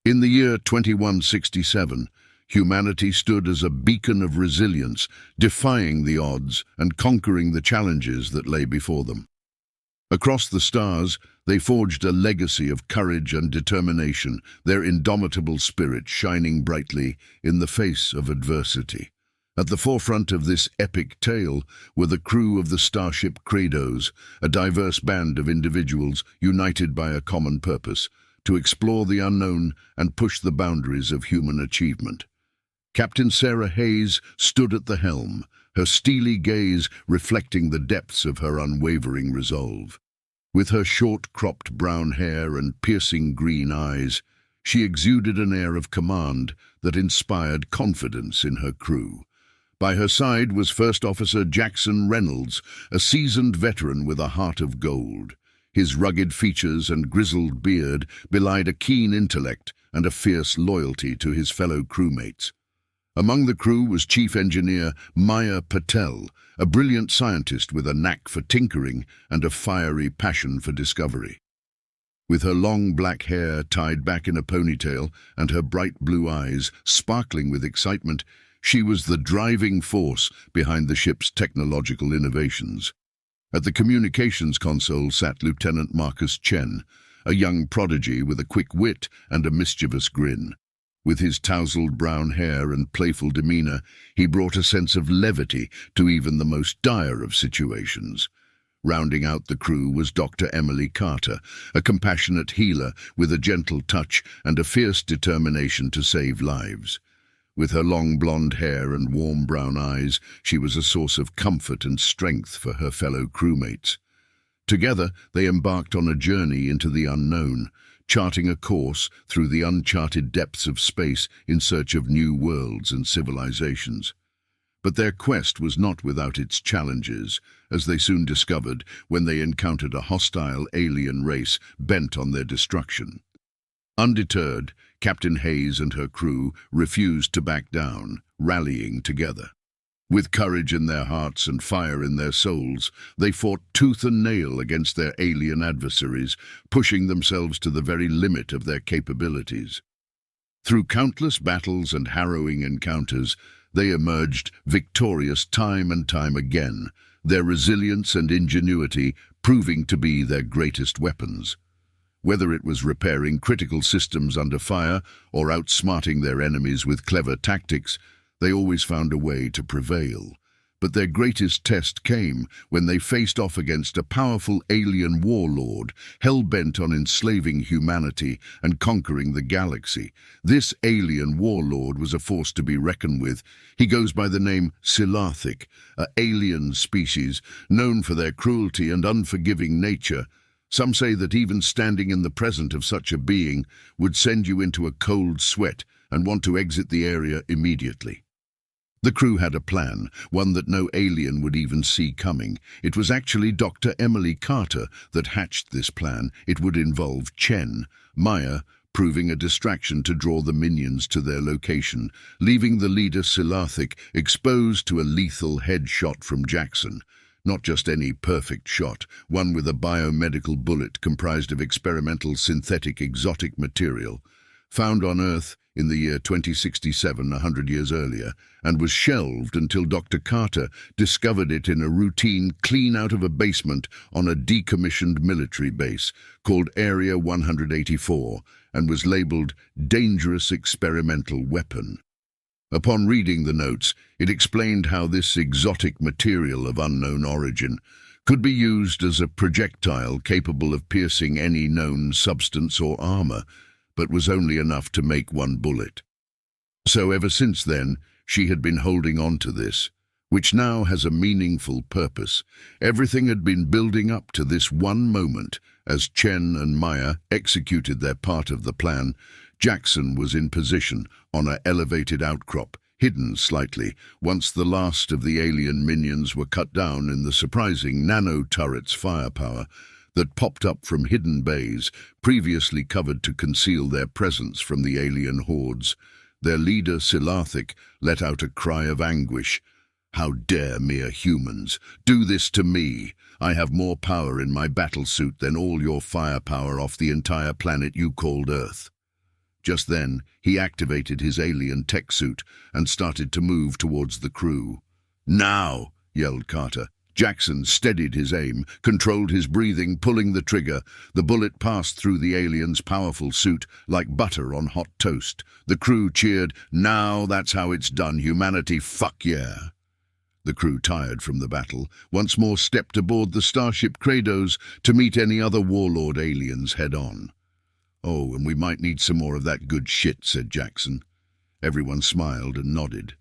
In the year 2167, humanity stood as a beacon of resilience, defying the odds and conquering the challenges that lay before them. Across the stars, they forged a legacy of courage and determination, their indomitable spirit shining brightly in the face of adversity. At the forefront of this epic tale were the crew of the starship Kratos, a diverse band of individuals united by a common purpose, to explore the unknown and push the boundaries of human achievement. Captain Sarah Hayes stood at the helm, her steely gaze reflecting the depths of her unwavering resolve. With her short-cropped brown hair and piercing green eyes, she exuded an air of command that inspired confidence in her crew. By her side was First Officer Jackson Reynolds, a seasoned veteran with a heart of gold. His rugged features and grizzled beard belied a keen intellect and a fierce loyalty to his fellow crewmates. Among the crew was Chief Engineer Maya Patel, a brilliant scientist with a knack for tinkering and a fiery passion for discovery. With her long black hair tied back in a ponytail and her bright blue eyes sparkling with excitement, she was the driving force behind the ship's technological innovations. At the communications console sat Lieutenant Marcus Chen, a young prodigy with a quick wit and a mischievous grin. With his tousled brown hair and playful demeanor, he brought a sense of levity to even the most dire of situations. Rounding out the crew was Dr. Emily Carter, a compassionate healer with a gentle touch and a fierce determination to save lives. With her long blonde hair and warm brown eyes, she was a source of comfort and strength for her fellow crewmates. Together, they embarked on a journey into the unknown, charting a course through the uncharted depths of space in search of new worlds and civilizations. But their quest was not without its challenges, as they soon discovered when they encountered a hostile alien race bent on their destruction. Undeterred, Captain Hayes and her crew refused to back down, rallying together. With courage in their hearts and fire in their souls, they fought tooth and nail against their alien adversaries, pushing themselves to the very limit of their capabilities. Through countless battles and harrowing encounters, they emerged victorious time and time again, their resilience and ingenuity proving to be their greatest weapons. Whether it was repairing critical systems under fire or outsmarting their enemies with clever tactics, they always found a way to prevail. But their greatest test came when they faced off against a powerful alien warlord, hell-bent on enslaving humanity and conquering the galaxy. This alien warlord was a force to be reckoned with. He goes by the name Silarthic, an alien species known for their cruelty and unforgiving nature. Some say that even standing in the presence of such a being would send you into a cold sweat and want to exit the area immediately. The crew had a plan, one that no alien would even see coming. It was actually Dr. Emily Carter that hatched this plan. It would involve Chen, Maya, proving a distraction to draw the minions to their location, leaving the leader Silarthic exposed to a lethal headshot from Jackson. Not just any perfect shot, one with a biomedical bullet comprised of experimental synthetic exotic material, found on Earth in the year 2067, 100 years earlier, and was shelved until Dr. Carter discovered it in a routine clean out of a basement on a decommissioned military base called Area 184 and was labeled Dangerous Experimental Weapon. Upon reading the notes, it explained how this exotic material of unknown origin could be used as a projectile capable of piercing any known substance or armor, but was only enough to make one bullet. So ever since then, she had been holding on to this, which now has a meaningful purpose. Everything had been building up to this one moment. As Chen and Maya executed their part of the plan, Jackson was in position on an elevated outcrop, hidden slightly, once the last of the alien minions were cut down in the surprising nano-turret's firepower that popped up from hidden bays previously covered to conceal their presence from the alien hordes. Their leader, Silarthic, let out a cry of anguish. "How dare mere humans do this to me? I have more power in my battlesuit than all your firepower off the entire planet you called Earth." Just then, he activated his alien tech suit and started to move towards the crew. "Now!" yelled Carter. Jackson steadied his aim, controlled his breathing, pulling the trigger. The bullet passed through the alien's powerful suit like butter on hot toast. The crew cheered, "Now that's how it's done, humanity, fuck yeah!" The crew, tired from the battle, once more stepped aboard the starship Kratos to meet any other warlord aliens head-on. "Oh, and we might need some more of that good shit," said Jackson. Everyone smiled and nodded.